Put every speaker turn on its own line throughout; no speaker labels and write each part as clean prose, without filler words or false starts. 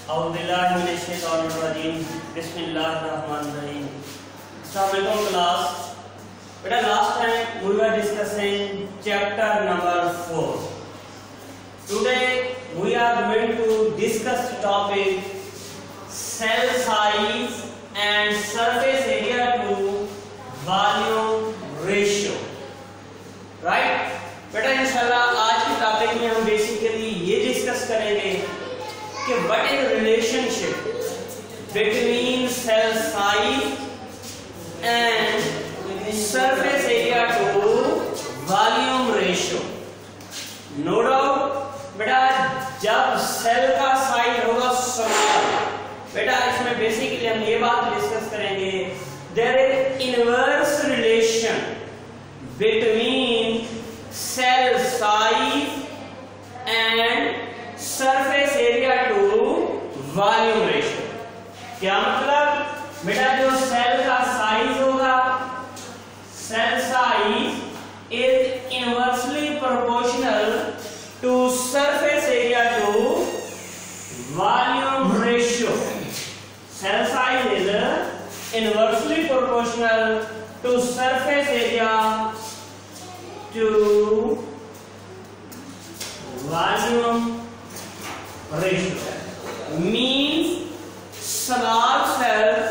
Bismillahirrahmanirrahim. Assalamualaikum class. Beta last time we were discussing chapter number 4. Today we are going to discuss the topic cell size and surface area to volume ratio. Right? बेटा इंशाल्लाह आज के topic में हम basically ये discuss करेंगे कि what is relationship between cell size and surface area to volume ratio. No doubt बेटा जब सेल का साइज होगा स्मॉल, बेटा इसमें बेसिकली हम ये बात डिस्कस करेंगे there is inverse relation between cell size and surface area to volume ratio। क्या मतलब बेटा जो सेल का साइज होगा, cell size is inversely proportional to surface area to volume ratio. Cell size is inversely proportional to surface area to volume ratio, means small cells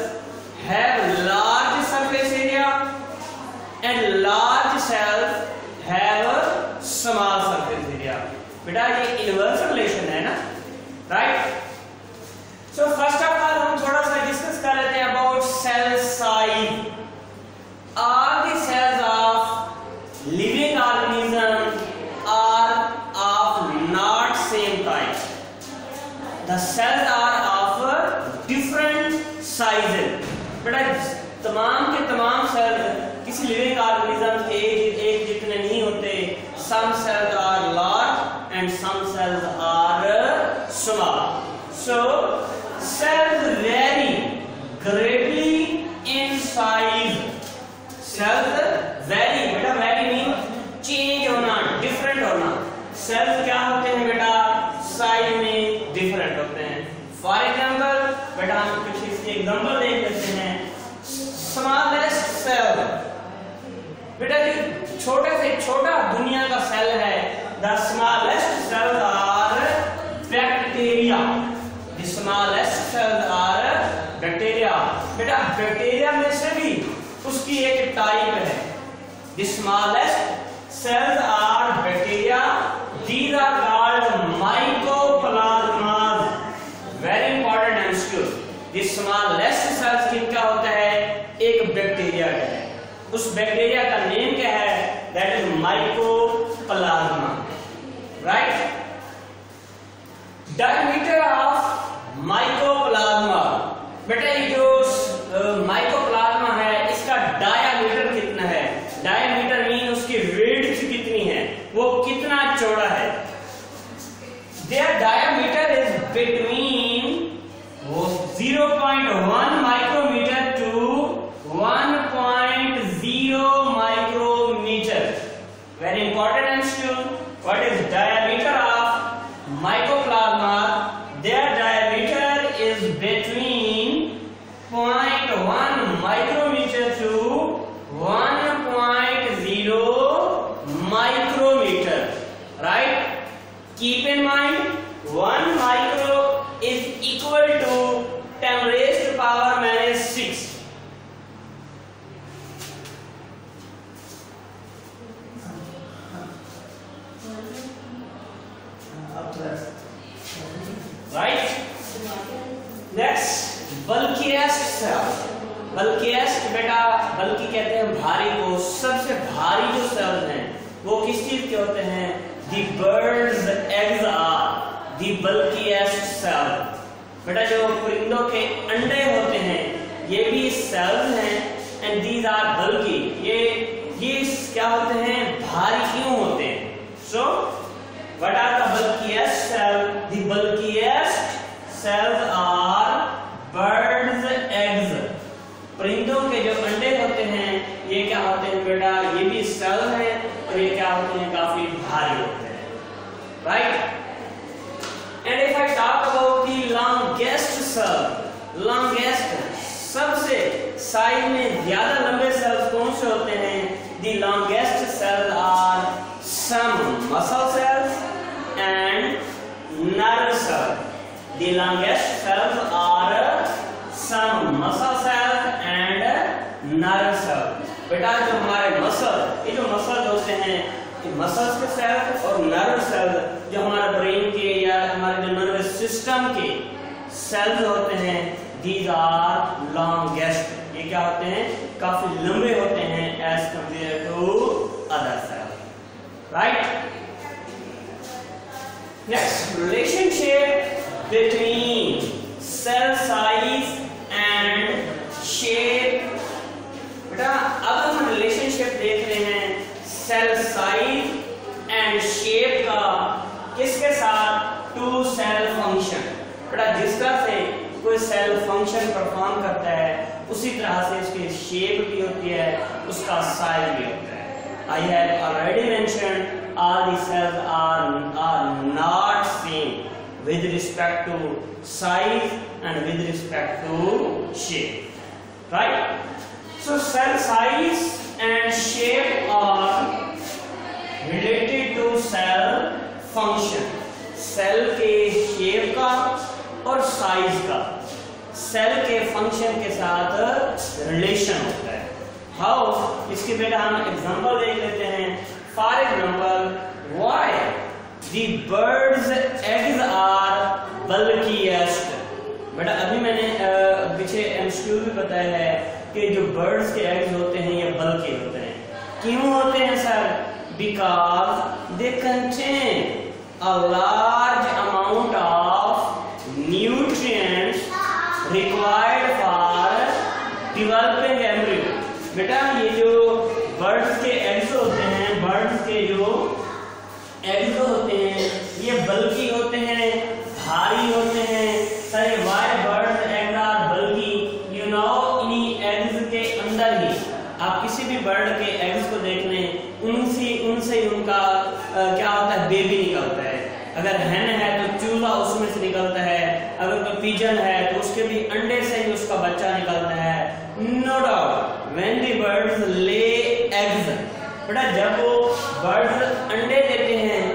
have large surface area and large cells have small surface area। बेटा ये inverse relation है ना, right? So first of all हम थोड़ा सा discuss कर लेते हैं about cell size. Are the cells of living organism are of not same type. The cells are of different sizes। बेटा तमाम के तमाम सेल्स किसी लिविंग ऑर्गेनिज्म एक जितने नहीं होते। some cells are large and some cells are small। so cells vary greatly in size। cells vary, बेटा vary मीन चेंज होना, डिफरेंट होना। सेल्स क्या होते हैं बेटा? साइज में डिफरेंट होते हैं। फॉर एग्जांपल बेटा हम कुछ इसके एग्जांपल देख लेते हैं। स्मॉलेस्ट सेल, बेटा जो छोटे से छोटा दुनिया का सेल है, the smallest cells are bacteria. The smallest cells are bacteria. बेटा बैक्टीरिया में से भी उसकी एक टाइप है। The smallest cells are bacteria. These are called mycoplasmas। Very important MCQ। The smallest cells किनका होता है? एक बैक्टीरिया का है। उस बैक्टीरिया का नेम क्या है? That is mycoplasma। Right? Diameter of mycoplasma। बेटा ये जो mycoplasma है इसका डायामीटर कितना है? डायमीटर मीन उसकी विड्थ कितनी है, वो कितना चौड़ा है। Their diameter is between 0.1 micrometre to 1.0 micrometre. Very important MCQ. What is diameter of mycoplasma? Their diameter is between 0.1 micrometre to 1.0 micrometer। Right? Keep in mind 1 micro is equal to 10 raised to power minus 6। Right? Next, bulkiest cell। Bulkiest बेटा, बल्कि कहते हैं भारी को, सबसे भारी जो sales हैं वो किस चीज के होते हैं? The birds eggs are the bulkiest cell. बेटा जो परिंदों के अंडे होते हैं ये भी सेल्स हैं एंड दीज आर बल्की। ये क्या होते हैं? भारी क्यों होते हैं? So what are the bulkiest cell? The bulkiest cells are birds eggs. परिंदों के जो अंडे होते हैं ये क्या होते हैं बेटा? ये भी सेल हैं और ये क्या होते हैं? काफी भारी होते हैं। Right? And if I talk about the longest cell longest, सबसे साइज में ज्यादा लंबे सेल्स कौन से होते हैं? The longest cell are some muscle cells and nerve cell. The longest cells are some muscle cells and nerve cell. बेटा जो हमारे मसल, ये जो मसल होते हैं, मसल्स के सेल और नर्व सेल जो हमारे ब्रेन के या हमारे जो नर्वस सिस्टम के सेल्स होते हैं, दीज आर लॉन्गेस्ट। ये क्या होते हैं? काफी लंबे होते हैं as compare to other cell, right. Next, relationship between cell size and shape. बेटा अब हम रिलेशनशिप देख रहे हैं सेल साइज एंड शेप का किसके साथ? To cell function. बेटा जिस तरह से कोई सेल फंक्शन परफॉर्म करता है उसी तरह से उसकी शेप भी होती है, उसका साइज भी होता है। I have already mentioned all the cells are not same with respect to size and with respect to shape, right. So cell size and shape are related to cell function. Cell के shape का और size का cell के function के साथ relation होता है। How? इसके बेटा हम एग्जांपल देख लेते हैं। For example, why the birds eggs are bulkiest. बेटा अभी मैंने पीछे एमसीक्यू भी बताया है कि जो बर्ड्स के एग्स होते हैं ये बल्कि होते हैं। क्यों होते हैं sir? Because they contain a large amount of nutrients required for developing embryo. बेटा ये जो बर्ड्स के एग्स होते हैं, बर्ड्स के जो एग्स होते हैं ये बल्कि होते हैं, भारी होते हैं। Sir why birds eggs are bulky? You know इन्हीं एग्स के अंदर ही आप किसी भी बर्ड के एग्स को देख लें, उनसे उनका क्या होता है? बेबी निकलता है। अगर हैन है तो चूजा उसमें से निकलता है, अगर कोई पिजन है तो उसके भी अंडे से ही उसका बच्चा निकलता है। No doubt when the birds lay eggs, बेटा जब वो बर्ड्स अंडे देते हैं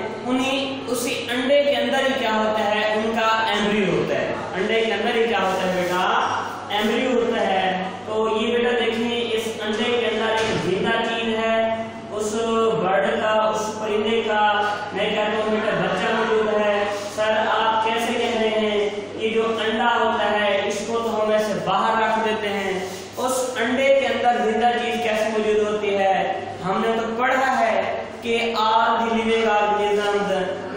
उसी अंडे के अंदर ही क्या होता है? उनका एम्ब्रियो होता है। अंडे के अंदर ही क्या होता है बेटा? एम्ब्रियो होता है। तो ये बेटा देखिए इस अंडे के अंदर एक जिंदा चीज है, उस बर्ड का, उस परिंदे का मैं कहता हूँ बेटा बच्चा मौजूद है। सर आप कैसे कह रहे हैं? ये जो अंडा होता है इसको तो हम ऐसे बाहर रख देते हैं, उस अंडे के अंदर जिंदा चीज कैसे मौजूद होती है? हमने तो पढ़ा है कि all the living organisms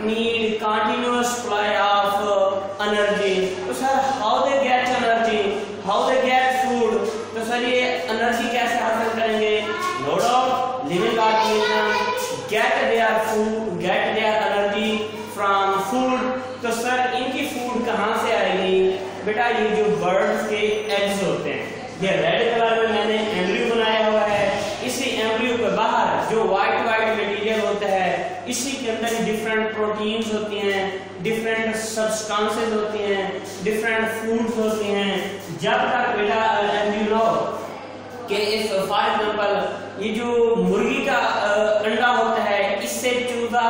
need continuous supply of energy. तो sir how they get energy? How they get food? तो सर ये एनर्जी कैसे हासिल करेंगे? No doubt living organisms get their food, get their energy from food. तो sir इनकी food कहाँ से आएगी? बेटा ये जो बर्ड्स के एग्स होते हैं, ये रेड कलर में मैंने एम्ब्रियो बनाया हुआ है। इसी एम्ब्रियो के बाहर जो व्हाइट मटेरियल होता है, इसी के अंदर डिफरेंट प्रोटीन्स होती हैं, डिफरेंट सब्सटेंसेस होती हैं, डिफरेंट फूड्स होती हैं। जब तक बेटा एम्ब्रियो के इस फॉर एग्जांपल ये जो मुर्गी का अंडा होता है, इससे चूजा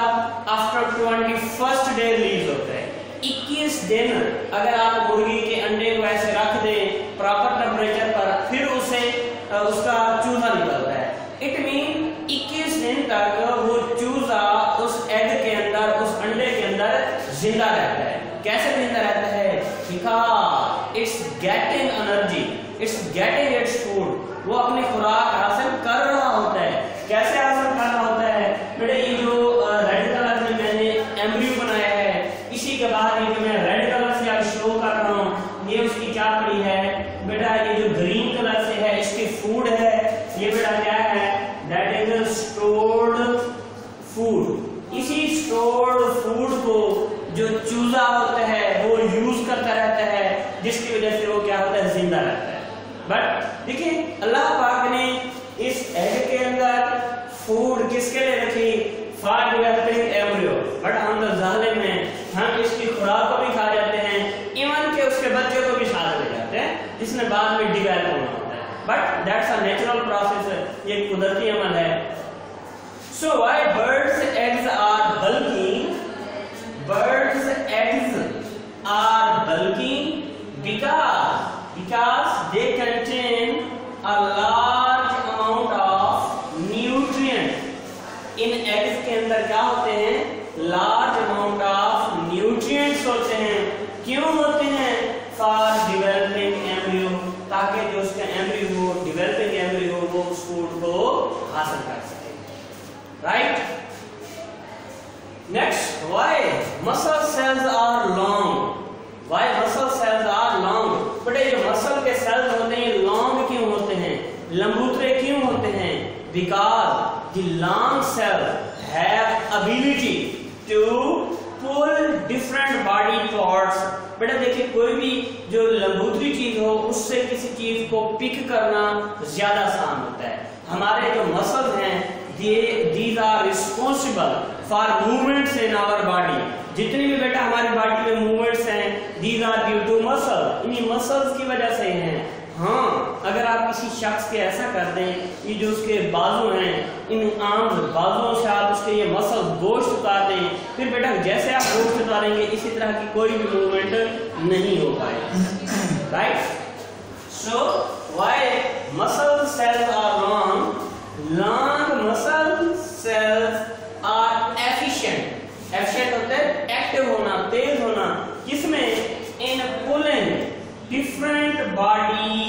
आफ्टर 21st डे रिलीज होता है। 21 दिन अगर आप मुर्गी के अंडे को ऐसे रख दें प्रॉपर टेम्परेचर पर, फिर उसे उसका चूजा निकलता है। इट मीन 21 दिन तक वो चूजा उस एग के अंदर, उस अंडे के अंदर जिंदा रहता है। कैसे जिंदा रहता है? Because it's getting energy, it's getting its food. वो अपनी खुराक हासिल कर रहा होता है। कैसे हासिल कर रहा होता है? बेटा ये जो रेड कलर में मैंने एम्ब्रियो बनाया है, इसी के बाद ये जो मैं रेड कलर से आज शो कर रहा हूँ, ये उसकी क्या पड़ी है? बेटा ये जो ग्रीन कलर से है इसकी फूड है। ये बेटा क्या है? That is stored food. इसी स्टोर्ड फूड को जो चूजा होता है वो यूज करता रहता है, जिसकी वजह से वो क्या होता है? जिंदा रहता है। बट देखिए अल्लाह पाक ने इस एग के अंदर फूड किसके लिए रखी? For developing embryo. बट हम तो जालिम हैं, हम इसकी खुराक को भी खा जाते हैं, इवन के उसके बच्चे को भी जिसने बाद में डिवेलप होना होता है, but that's a natural process, ये कुदरती अमल है। So why birds eggs are bulking, birds eggs are bulking because they contain a large amount of nutrients. In eggs के अंदर क्या होते हैं? large amount of nutrients होते हैं। क्यों होते हैं? for developing embryo, ताकि जो उसका embryo हो, developing embryo हो, वो उस food को हासिल कर सके, right? Next, why muscle cells are long? Why muscle cells are long? But ये जो मसल के सेल्स होते हैं लॉन्ग क्यों होते हैं, लंबूतरे क्यों होते हैं? Because the long cells have ability to pull different body parts. बेटा देखिए, कोई भी जो लंबूतरी चीज हो उससे किसी चीज को पिक करना ज्यादा आसान होता है। हमारे जो मसल्स हैं these are responsible for movements in our body. जितनी भी बेटा हमारी बॉडी में मूवमेंट्स हैं these are due to muscle, इन्हीं मसल्स की वजह से हैं। हाँ, अगर आप किसी शख्स के ऐसा कर दें, ये जो उसके बाजू हैं, इन आम बाजुओं से आप उसके ये मसल गोश्त उतार दें, फिर बेटा जैसे आप गोश्त उतारेंगे इसी तरह की कोई भी मूवमेंट नहीं हो पाएगी, right? So why muscle cells are long? Long muscle cells are efficient. Efficient होते हैं एक्टिव होना, तेज होना, किसमें? In pulling different body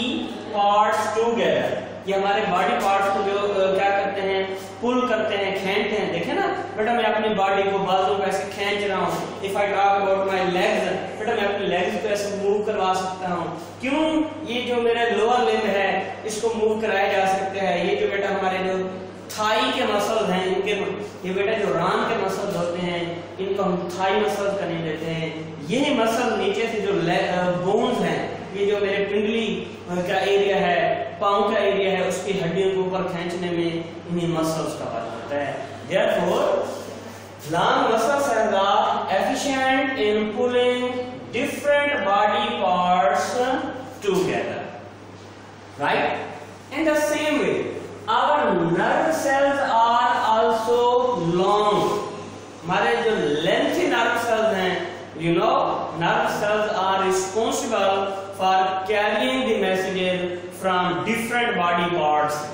parts together. ये हमारे बॉडी पार्ट्स को जो क्या करते हैं, पुल करते हैं, खींचते हैं। देखे ना बेटा, मैं अपनी बॉडी को बाजू को ऐसे खींच रहा हूँ। If I talk about my legs, बेटा मैं अपनी लेग्स को ऐसे मूव करवा सकता हूँ। क्यों? ये जो मेरा लोअर लिम्ब है इसको मूव कराया जा सकता है। ये जो बेटा हमारे जो थाई के मसल्स हैं, इनके ये बेटा जो रान के मसल्स होते हैं, इनको हम थाई मसल्स करने देते हैं। यही मसल नीचे से जो बोन्स हैं, ये जो मेरे पिंडली का एरिया है, पाँव का एरिया है, उसकी हड्डियों को ऊपर खींचने में इन्हीं मसल्स का वर्क होता है। Therefore, long muscle cells are efficient in pulling different body parts together, right? In the same way, our nerve cells are also long. हमारे जो lengthy nerve cells हैं, you know, nerve cells are responsible for carrying the messages from different body parts.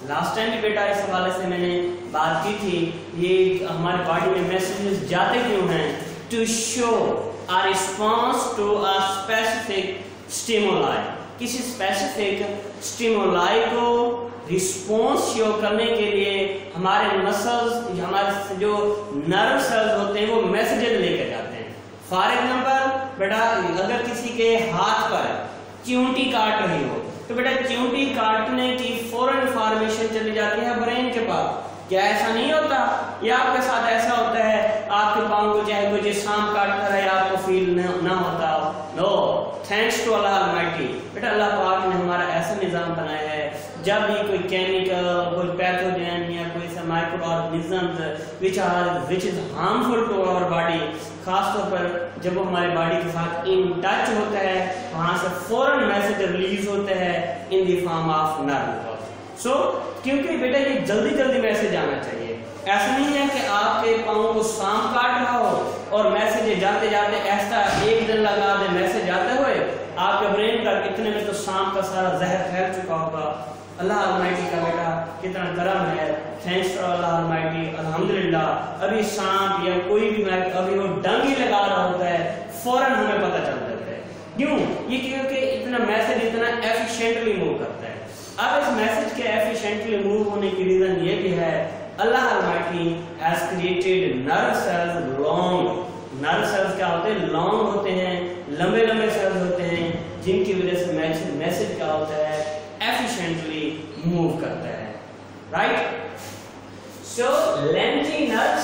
Last time भी बेटा इस हवाले से मैंने बात की थी, ये हमारे बॉडी में मैसेजेस जाते क्यों हैं? To show a response to a specific stimuli. किसी स्पेसिफिक स्टिमुलाई को रिस्पॉन्स शो करने के लिए हमारे मसल्स, हमारे जो नर्व सेल्स होते हैं वो मैसेजेस लेकर जाते हैं। फॉर एग्जांपल बेटा, अगर किसी के हाथ पर चींटी काट रही हो तो बेटा चींटी काटने की फौरन इंफॉर्मेशन चली जाती है ब्रेन के पास। क्या ऐसा नहीं होता? या आपके साथ ऐसा होता है आपके पाँव को चाहे कोई सांप काटता रहे आपको फील ना होता? No, thanks to Allah almighty. बेटा अल्लाह पाक ने हमारा ऐसा निज़ाम बनाया है, जब भी कोई केमिकल, कोई पैथोजन या कोई सा micro organisms which is harmful to our body, खासतौर पर जब वो हमारे बॉडी के साथ इन टच होता है, वहां से फौरन मैसेज रिलीज होते हैं in the form of nerve. So क्योंकि बेटा ये जल्दी जल्दी मैसेज आना चाहिए। ऐसा नहीं है कि आपके पाँव को सांप काट रहा हो और मैसेज जाते जाते ऐसा एक दिन लगा दे मैसेज आते हुए आपके ब्रेन का, इतने में तो सांप का सारा जहर फैल चुका होगा। अल्लाह अलमाइटी का बेटा कितना करम है, थैंक्स टू अल्लाह अलमाइटी, अल्हम्दुलिल्लाह। अभी सांप या कोई भी अभी वो डंग ही लगा रहा होता है, फौरन हमें पता चल जाता है। क्यों? ये क्योंकि इतना मैसेज इतना एफिशिएंटली मूव करता है। अब इस मैसेज के एफिशिएंटली मूव होने की रीजन ये भी है, Allah almighty has created nerve cells long. Nerve cells क्या होते हैं? लॉन्ग होते हैं, लंबे लंबे सेल्स होते हैं, जिनकी वजह से मैसेज क्या होता है? एफिशिएंटली मूव करता है, right? So lengthy nerve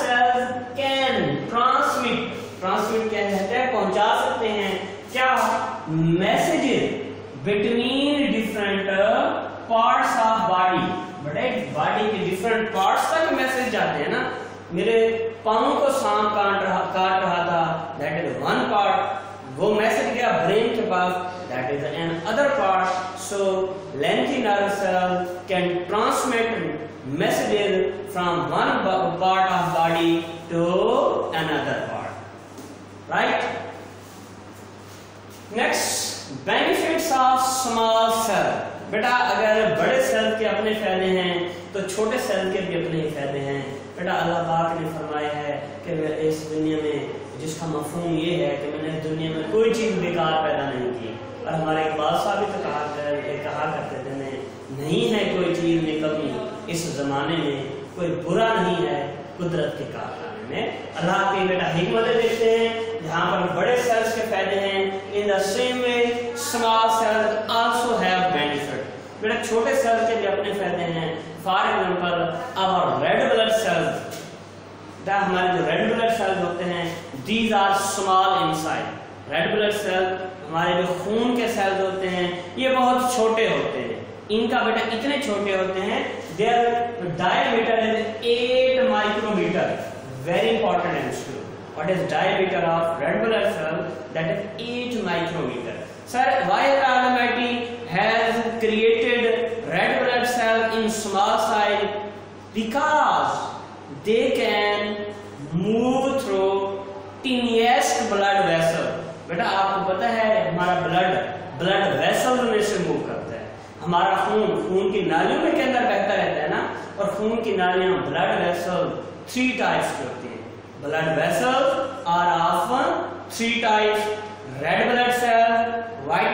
cells can transmit क्या कहते हैं? पहुंचा सकते हैं क्या? Messages between different parts of body. बड़े बॉडी के डिफरेंट पार्ट्स तक मैसेज जाते हैं ना। मेरे पाँव को सांप काट रहा था, दैट इज वन पार्ट। वो मैसेज गया ब्रेन के पास, that is another part. So lengthy nerve cell can transmit messages from one part of body to another part, right? Next, benefits of small cell. बेटा अगर बड़े cell के अपने फायदे हैं तो छोटे सेल के भी अपने ही फायदे हैं. बेटा अल्लाह पाक ने फरमाया है कि इस दुनिया में, जिसका मफहूम ये है कि मैंने दुनिया में कोई चीज बेकार पैदा नहीं की. और हमारे इकबाल साहब भी तो कहा करते थे, नहीं है कोई चीज में कमी इस जमाने में, कोई बुरा नहीं है कुदरत के कारखाने में. अल्लाह की बेटा हिकमत देखते हैं जहाँ पर बड़े सेल्स के फायदे हैं. In the same way small cells also have benefit. बेटा छोटे सेल्स के भी अपने फायदे हैं. For example our red blood cells, हमारे जो रेड ब्लड सेल्स होते हैं, these are small inside. Red blood cell हमारे जो खून के सेल्स होते हैं ये बहुत छोटे होते हैं. इनका बेटा इतने छोटे होते हैं, their diameter is 8 micrometer. Very important MCQ. What is diameter of red blood cell? That is 8 micrometer. Sir, why the almighty has created red blood cell in small size? Because they can move through tiniest blood vessel. बेटा आपको पता है हमारा blood vessel में से move करता है. हमारा खून की नालियों में के अंदर बहता रहता है ना. और खून की नालियां ब्लड वेसल 3 टाइप्स की होती हैं. Blood vessel are of 3 types. Red blood cell, white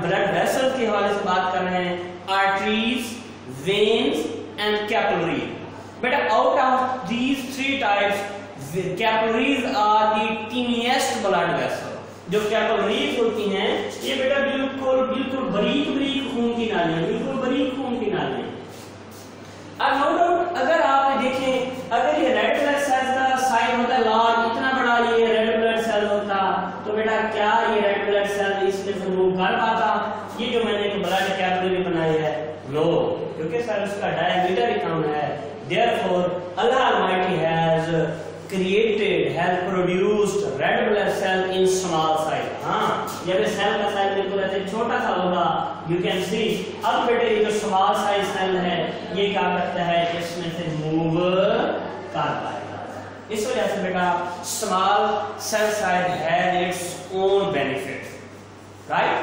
blood vessel के हवाले से बात कर रहे हैं. Arteries, veins and capillary. बेटा out of these 3 types capillaries are the tiniest blood vessel. जो कैपिलरीज होती हैं ये बेटा बिल्कुल बारीक खून की नालियां, बिल्कुल बारीक खून की नालियां. अब नो डाउट अगर आप देखें, अगर ये रेड ब्लड सेल का साइज होता है लार्ज, इतना बड़ा ये रेड ब्लड सेल होता, तो बेटा क्या ये रेड ब्लड सेल इसमें मूव कर पाता? ये जो मैंने एक ब्लड कैपिलरी बनाई है, नो, क्योंकि सर उसका डायमीटर ही कम है. Therefore Allah Almighty has produced red blood cell in small size. हाँ, जब सेल का साइज बिल्कुल ऐसे छोटा सा होगा, you can see. अब बेटे ये जो small size सेल है ये क्या करता है, इसमें से मूव कर पाएगा. इस वजह से बेटा small cell size has its own benefits, right?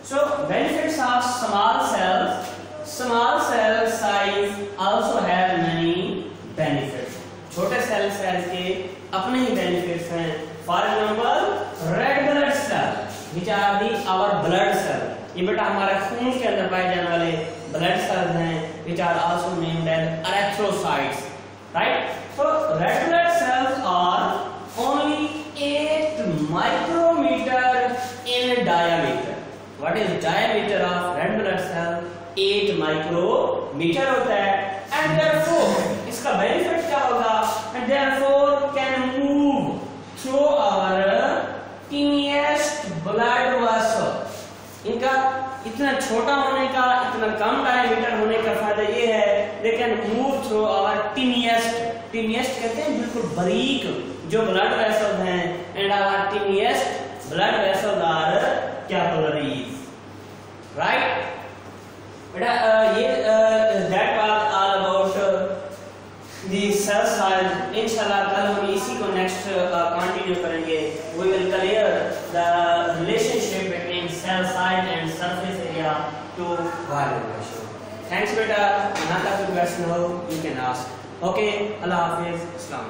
So benefits of small cells. Small cell size also has many benefits. छोटे सेल के अपने ही बेनिफिट्स हैं. For example red blood cell which are the our blood cell. ये बेटा हमारे खून के अंदर पाए जाने वाले ब्लड सेल्स हैं, which are also named as erythrocytes, right? So red blood cells are only 8 micrometre in diameter. What is diameter of red blood cell? 8 micrometre होता है. एंड देयरफॉर इसका बेनिफिट क्या होगा? And therefore can move through our tiniest blood vessel. इनका इतना छोटा होने का, इतना कम डायमीटर होने का फायदा ये है, they can move through our tiniest. Tiniest कहते हैं बिल्कुल बारीक जो ब्लड वेसल्स हैं. And our tiniest blood vessels are capillaries, right? बेटा ये that was all about the cell size. इंशाल्लाह कल हम इसी को नेक्स्ट कंटिन्यू करेंगे. We will clear the relationship between cell size and surface area to volume ratio. Thanks बेटा. ना कोई क्वेश्चन हो यू कैन आस्क. ओके, अल्लाह हाफिज. अस्सलाम.